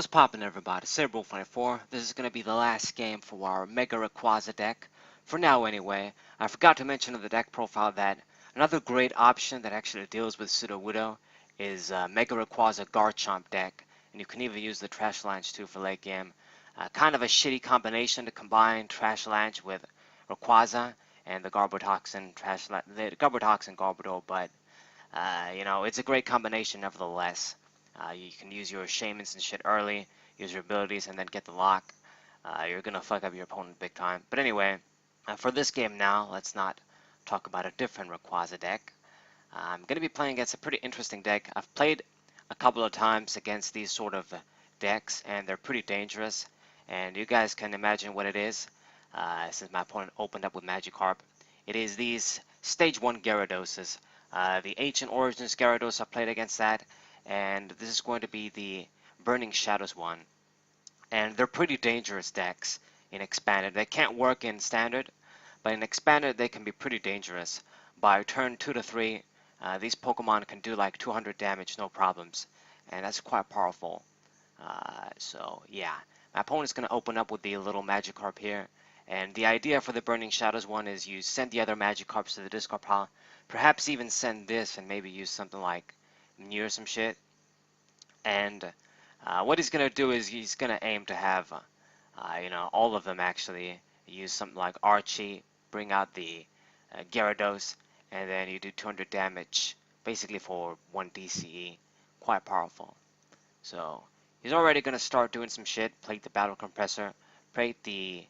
What's poppin', everybody? Cerebral24. This is going to be the last game for our Mega Rayquaza deck. For now, anyway. I forgot to mention in the deck profile that another great option that actually deals with sudowoodo is Mega Rayquaza Garchomp deck. And you can even use the Trash Lanch too for late game. Kind of a shitty combination to combine Trash Lanch with Rayquaza and the Garbotoxin Garbodor, but you know, it's a great combination nevertheless. You can use your shamans and shit early, use your abilities, and then get the lock. You're gonna fuck up your opponent big time. But anyway, for this game now, let's not talk about a different Rayquaza deck. I'm gonna be playing against a pretty interesting deck. I've played a couple of times against these sort of decks, and they're pretty dangerous. And you guys can imagine what it is, since my opponent opened up with Magikarp. It is these Stage 1 Gyaradoses. The Ancient Origins Gyarados I played against that, and this is going to be the Burning Shadows one. And they're pretty dangerous decks in Expanded. They can't work in Standard, but in Expanded they can be pretty dangerous. By turn 2 to 3, these Pokemon can do like 200 damage, no problems, and that's quite powerful. So yeah, my opponent's going to open up with the little Magikarp here. And the idea for the Burning Shadows one is you send the other Magikarps to the discard pile, perhaps even send this and maybe use something like Mew or some shit. And what he's going to do is he's going to aim to have, you know, all of them actually use something like Archie, bring out the Gyarados, and then you do 200 damage basically for 1 DCE. Quite powerful. So he's already going to start doing some shit, plate the Battle Compressor, plate the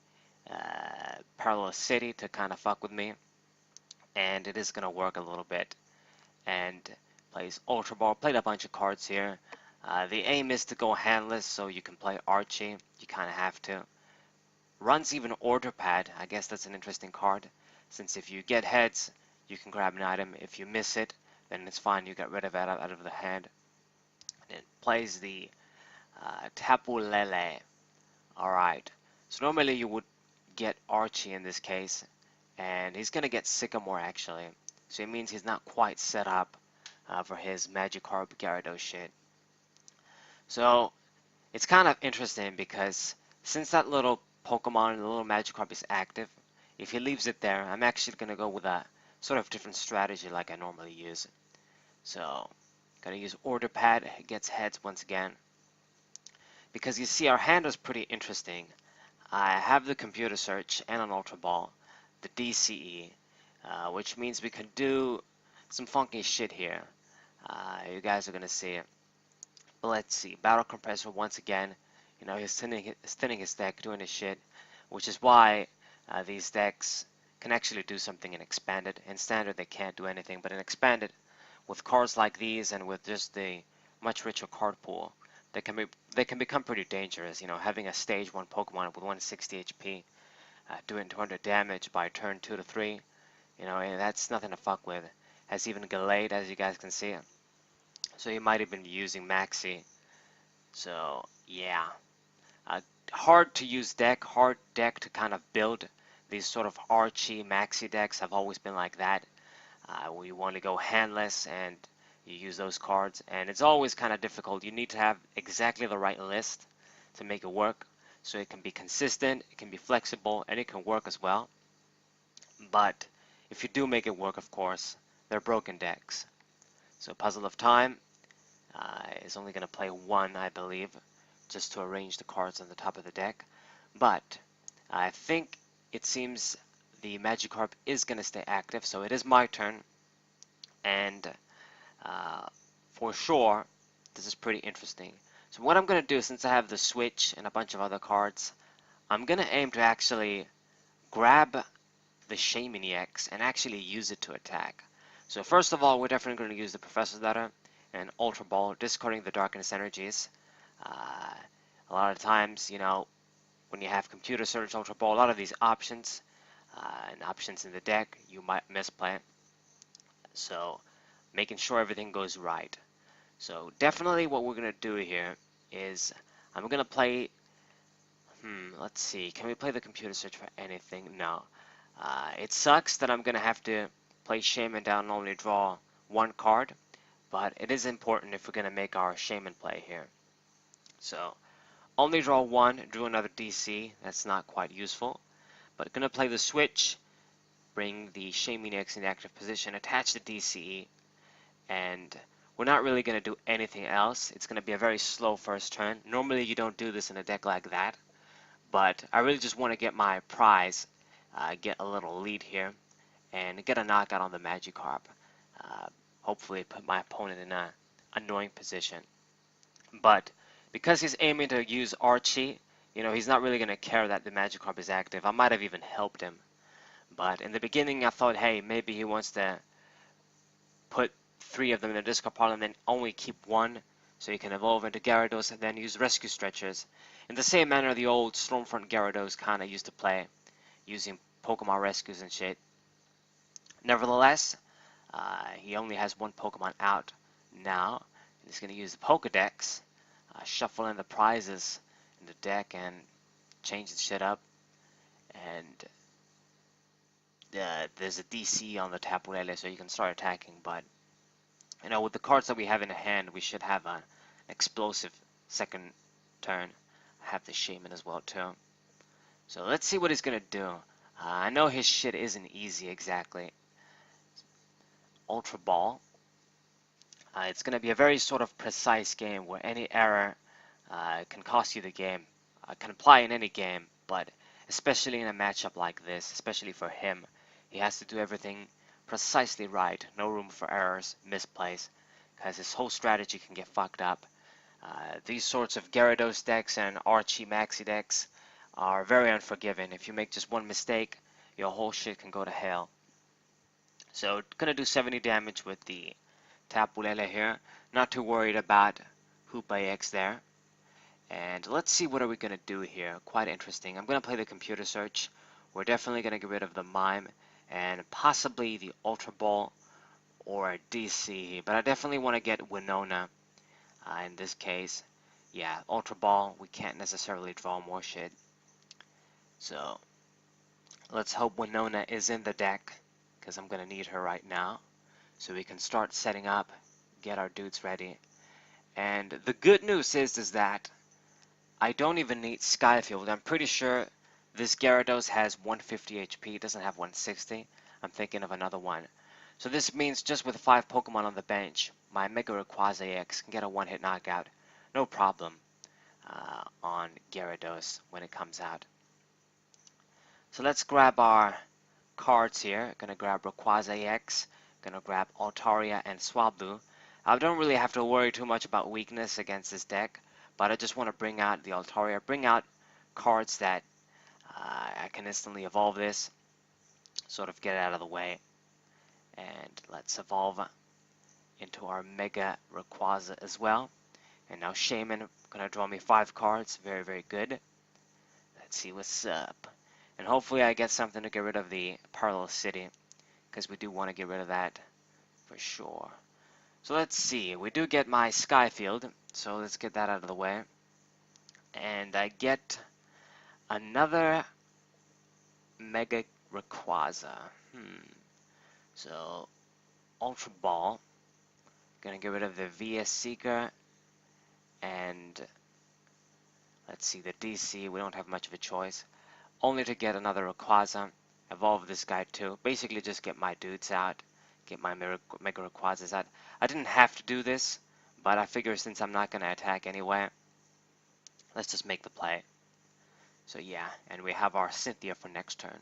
Parallel City to kind of fuck with me, and it is going to work a little bit. And plays Ultra Ball, played a bunch of cards here. The aim is to go handless, so you can play Archie, you kind of have to. Runs even Order Pad, I guess that's an interesting card, since if you get heads, you can grab an item. If you miss it, then it's fine, you get rid of it out of the hand. And it plays the Tapu Lele. Alright, so normally you would get Archie in this case, and he's going to get Sycamore actually. So it means he's not quite set up for his Magikarp Gyarados shit. So it's kind of interesting because since that little Pokemon, the little Magikarp is active, if he leaves it there, I'm actually going to go with a sort of different strategy like I normally use. So going to use Order Pad, it gets heads once again. Because you see our hand is pretty interesting. I have the Computer Search and an Ultra Ball, the DCE, which means we can do some funky shit here. You guys are going to see it. But let's see. Battle Compressor once again. You know, he's thinning his deck, doing his shit, which is why these decks can actually do something in Expanded. In Standard, they can't do anything, but in Expanded, with cards like these and with just the much richer card pool, they can become pretty dangerous. You know, having a Stage 1 Pokemon with 160 HP, doing 200 damage by turn 2 to 3, you know, and that's nothing to fuck with. Has even Gallade, as you guys can see. So you might even be using Maxi. So yeah, hard to use deck, hard deck to kind of build. These sort of Archie Maxi decks have always been like that. Where you want to go handless and you use those cards, and it's always kind of difficult. You need to have exactly the right list to make it work, so it can be consistent, it can be flexible, and it can work as well. But if you do make it work, of course, they're broken decks. So Puzzle of Time is only going to play one, I believe, just to arrange the cards on the top of the deck. But I think it seems the Magikarp is going to stay active, so it is my turn. And for sure, this is pretty interesting. So what I'm going to do, since I have the Switch and a bunch of other cards, I'm going to aim to actually grab the Shaman EX and actually use it to attack. So first of all, we're definitely going to use the Professor's Letter and Ultra Ball, discarding the Darkness energies. A lot of times, you know, when you have Computer Search, Ultra Ball, a lot of these options and options in the deck, you might misplay it. So making sure everything goes right. So definitely what we're going to do here is I'm going to play, let's see, can we play the Computer Search for anything? No. It sucks that I'm going to have to play Shaman down and only draw one card, but it is important if we're going to make our Shaman play here. So Only draw one, drew another DC. That's not quite useful. But gonna play the switch, bring the Shaming X in the active position, attach the DCE, and we're not really gonna do anything else. It's gonna be a very slow first turn. Normally you don't do this in a deck like that, but I really just want to get my prize, get a little lead here, and get a knockout on the Magikarp. Hopefully put my opponent in a annoying position. But because he's aiming to use Archie, he's not really going to care that the Magikarp is active. I might have even helped him. But in the beginning, I thought, hey, maybe he wants to put 3 of them in the discard pile and then only keep 1 so he can evolve into Gyarados and then use Rescue Stretchers. In the same manner the old Stormfront Gyarados kind of used to play, using Pokemon Rescues and shit. Nevertheless, he only has 1 Pokemon out now. He's going to use the Pokedex, shuffle in the prizes in the deck and change the shit up. And there's a DC on the Tapu Lele, so you can start attacking. But with the cards that we have in hand, we should have an explosive second turn. I have the Shaman as well too. So let's see what he's gonna do. I know his shit isn't easy exactly. Ultra Ball. It's gonna be a very sort of precise game where any error can cost you the game. Can apply in any game, but especially in a matchup like this, especially for him, he has to do everything precisely right. No room for errors, misplays, because his whole strategy can get fucked up. These sorts of Gyarados decks and Archie Maxi decks are very unforgiving. If you make just one mistake, your whole shit can go to hell. So gonna do 70 damage with the Tapu Lele here. Not too worried about Hoopa X there. And let's see what are we gonna do here. Quite interesting. I'm gonna play the computer search. We're definitely gonna get rid of the Mime and possibly the Ultra Ball or DC, but I definitely want to get Winona in this case. Yeah, Ultra Ball, we can't necessarily draw more shit. So let's hope Winona is in the deck, because I'm going to need her right now. So we can start setting up, get our dudes ready. And the good news is that I don't even need Skyfield. I'm pretty sure this Gyarados has 150 HP, it doesn't have 160. I'm thinking of another one. So this means just with 5 Pokemon on the bench, my Mega Rayquaza EX can get a one-hit knockout, no problem, on Gyarados when it comes out. So let's grab our cards here. Gonna grab Rayquaza EX, gonna grab Altaria and Swablu. I don't really have to worry too much about weakness against this deck, but I just want to bring out the Altaria, bring out cards that I can instantly evolve this, sort of get it out of the way. And let's evolve into our Mega Rayquaza as well. And now Shaman gonna draw me 5 cards. Very, very good. Let's see what's up. And hopefully I get something to get rid of the Parallel City, because we do want to get rid of that for sure. So let's see. We do get my Skyfield, so let's get that out of the way. And I get another Mega Rayquaza. So Ultra Ball. Gonna get rid of the VS Seeker, and let's see, the DC, we don't have much of a choice. Only to get another Rayquaza, evolve this guy too. Basically just get my dudes out, get my Mega Rayquazas out. I didn't have to do this, but I figure since I'm not gonna attack anyway, let's just make the play. So yeah, and we have our Cynthia for next turn.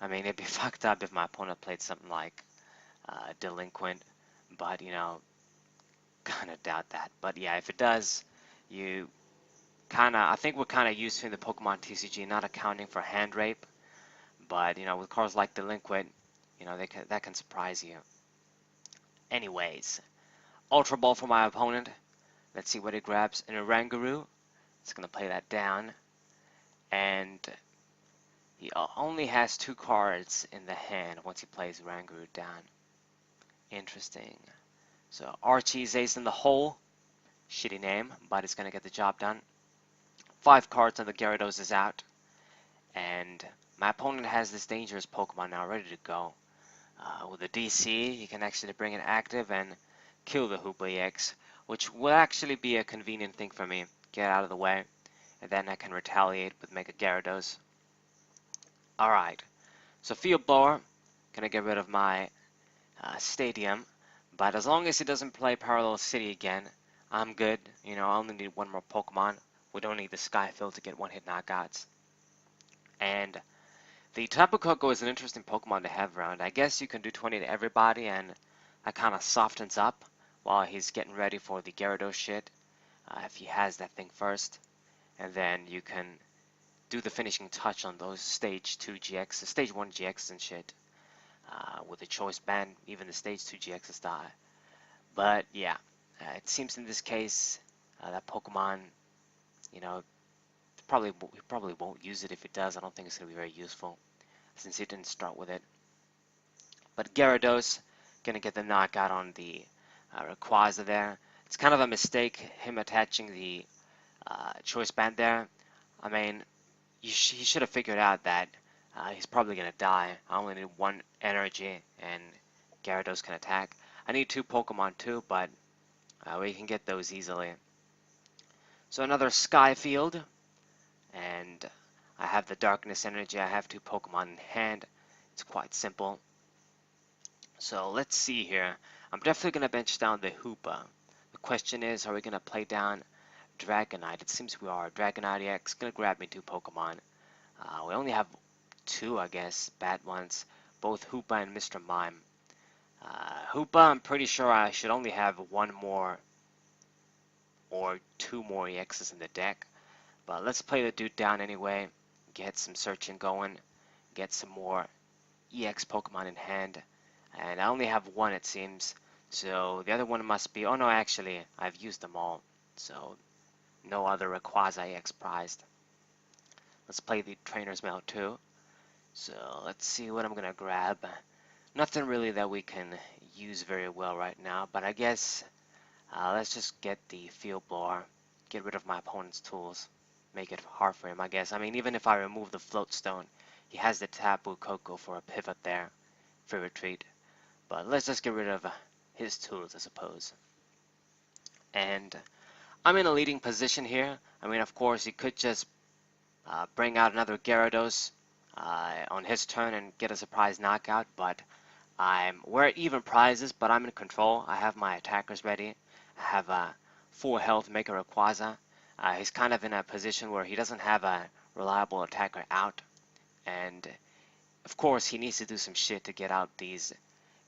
I mean, it'd be fucked up if my opponent played something like Delinquent, but kind of doubt that. But yeah, if it does, I think we're kind of used to in the Pokemon TCG not accounting for hand rape, but with cards like Delinquent, that can surprise you. Anyways, Ultra Ball for my opponent. Let's see what he grabs. An Oranguru. It's gonna play that down, and he only has 2 cards in the hand once he plays Oranguru down. Interesting. So Archie's ace in the hole. Shitty name, but it's gonna get the job done. 5 cards on the Gyarados is out, and my opponent has this dangerous Pokemon now ready to go. With a DC, he can actually bring it active and kill the Hoopa EX, which will actually be a convenient thing for me. Get out of the way. and then I can retaliate with Mega Gyarados. Alright, so Field Blower, gonna get rid of my Stadium, but as long as it doesn't play Parallel City again, I'm good. You know, I only need one more Pokemon. We don't need the Skyfield to get one-hit knockouts. And the Tapu Koko is an interesting Pokemon to have around. I guess you can do 20 to everybody, and that kind of softens up while he's getting ready for the Gyarados shit, if he has that thing first. And then you can do the finishing touch on those Stage 2 GXs, Stage 1 GXs and shit. With the Choice Band, even the Stage 2 GXs die. But yeah, it seems in this case that Pokemon, you know, he probably won't use it. If it does, I don't think it's going to be very useful since he didn't start with it. But Gyarados gonna get the knockout on the Rayquaza there. It's kind of a mistake him attaching the Choice Band there. I mean, he should have figured out that he's probably gonna die. I only need one energy and Gyarados can attack. I need two Pokemon too, but we can get those easily. So another Sky Field, and I have the Darkness energy. I have two Pokemon in hand. It's quite simple. So let's see here. I'm definitely going to bench down the Hoopa. The question is, are we going to play down Dragonite? It seems we are. Dragonite EX going to grab me two Pokemon. We only have two, I guess, bad ones. Both Hoopa and Mr. Mime. Hoopa, I'm pretty sure I should only have one more or two more EXs in the deck. But let's play the dude down anyway. Get some searching going. Get some more EX Pokemon in hand. And I only have one, it seems. So the other one must be... Oh no, actually, I've used them all. So no other Rayquaza EX prized. Let's play the Trainer's Mail too. So let's see what I'm going to grab. Nothing really that we can use very well right now. But I guess let's just get the Field Blower. Get rid of my opponent's tools. Make it hard for him, I guess. I mean, even if I remove the Float Stone, he has the Tapu Koko for a pivot there. For retreat. But let's just get rid of his tools, I suppose. And I'm in a leading position here. I mean, of course, he could just bring out another Gyarados on his turn and get a surprise knockout, but we're at even prizes, but I'm in control. I have my attackers ready. I have a full health Mega Rayquaza. He's kind of in a position where he doesn't have a reliable attacker out, and of course, he needs to do some shit to get out these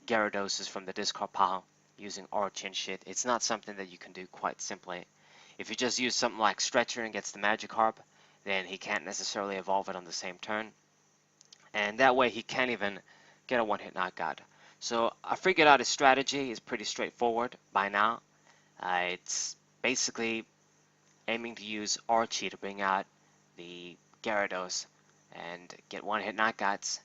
Gyaradoses from the discard pile using Arch and shit. It's not something that you can do quite simply. If you just use something like Stretcher and gets the Magikarp, then he can't necessarily evolve it on the same turn. And that way he can't even get a one-hit knockout. So I figured out his strategy is pretty straightforward by now. It's basically aiming to use Archie to bring out the Gyarados and get one-hit knockouts.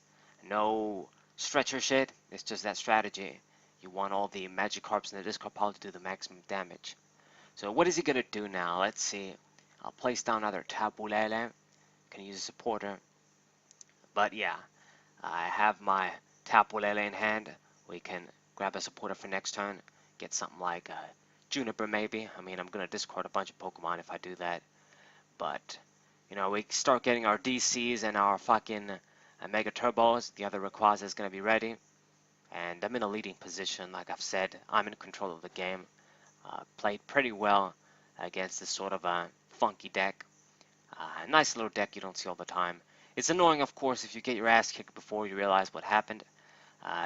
No stretcher shit, it's just that strategy. You want all the Magikarps in the discard pile to do the maximum damage. So what is he going to do now? Let's see. I'll place down another Tapu Lele. Can use a supporter. But yeah, I have my Tapu Lele in hand. We can grab a supporter for next turn. Get something like Juniper maybe. I mean, I'm going to discard a bunch of Pokemon if I do that. But, you know, we start getting our DCs and our fucking Mega Turbos. The other Rayquaza is going to be ready. And I'm in a leading position, like I've said. I'm in control of the game. Played pretty well against this sort of a funky deck. Nice little deck you don't see all the time. It's annoying, of course, if you get your ass kicked before you realize what happened.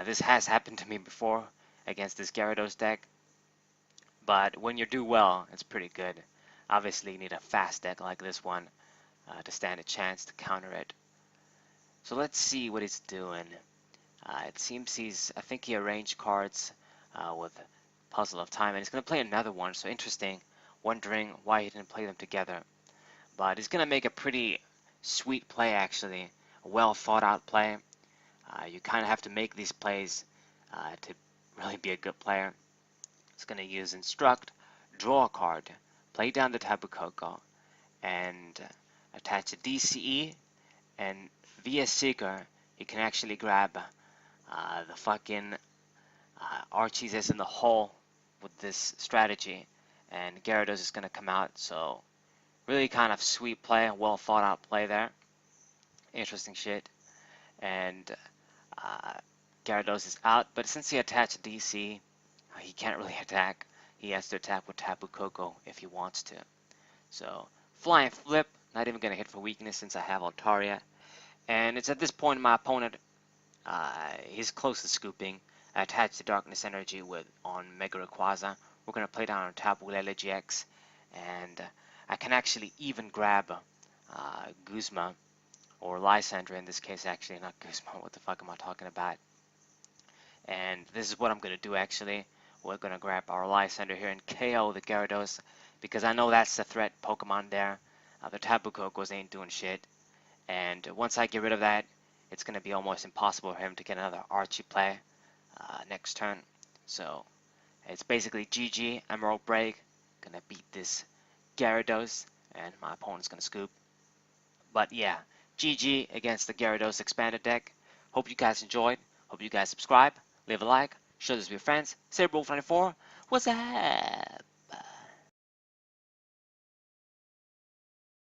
This has happened to me before against this Gyarados deck. But when you do well, it's pretty good. Obviously, you need a fast deck like this one to stand a chance to counter it. So let's see what he's doing. It seems I think he arranged cards with Puzzle of Time, and he's going to play another one, so interesting. Wondering why he didn't play them together. But he's going to make a pretty sweet play, actually. A well thought out play. You kind of have to make these plays to really be a good player. He's going to use Instruct, draw a card, play down the Tapu Koko, and attach a DCE, and via Seeker, you can actually grab the fucking Archie's is in the hole with this strategy, and Gyarados is going to come out, so Really kind of sweet play, well thought out play there. Interesting shit. And uh, Gyarados is out, but since he attached DC, he can't really attack. He has to attack with Tapu Koko if he wants to. So, Flying Flip, not even going to hit for weakness since I have Altaria. And it's at this point my opponent, he's close to scooping. I attach the Darkness Energy on Mega Rayquaza. We're going to play down on Tapu Lele GX. And I can actually even grab Guzma, or Lysandra in this case, actually, not Guzma. What the fuck am I talking about? And this is what I'm going to do, actually. We're going to grab our Lysandra here and KO the Gyarados, because I know that's the threat Pokemon there. The Tapu Kokos ain't doing shit. And once I get rid of that, it's going to be almost impossible for him to get another Archie play next turn. So it's basically GG, Emerald Break. Going to beat this Gyarados, and my opponent's going to scoop. But yeah, GG against the Gyarados expanded deck. Hope you guys enjoyed. Hope you guys subscribe, leave a like, share this with your friends. SaberWolf94, what's up?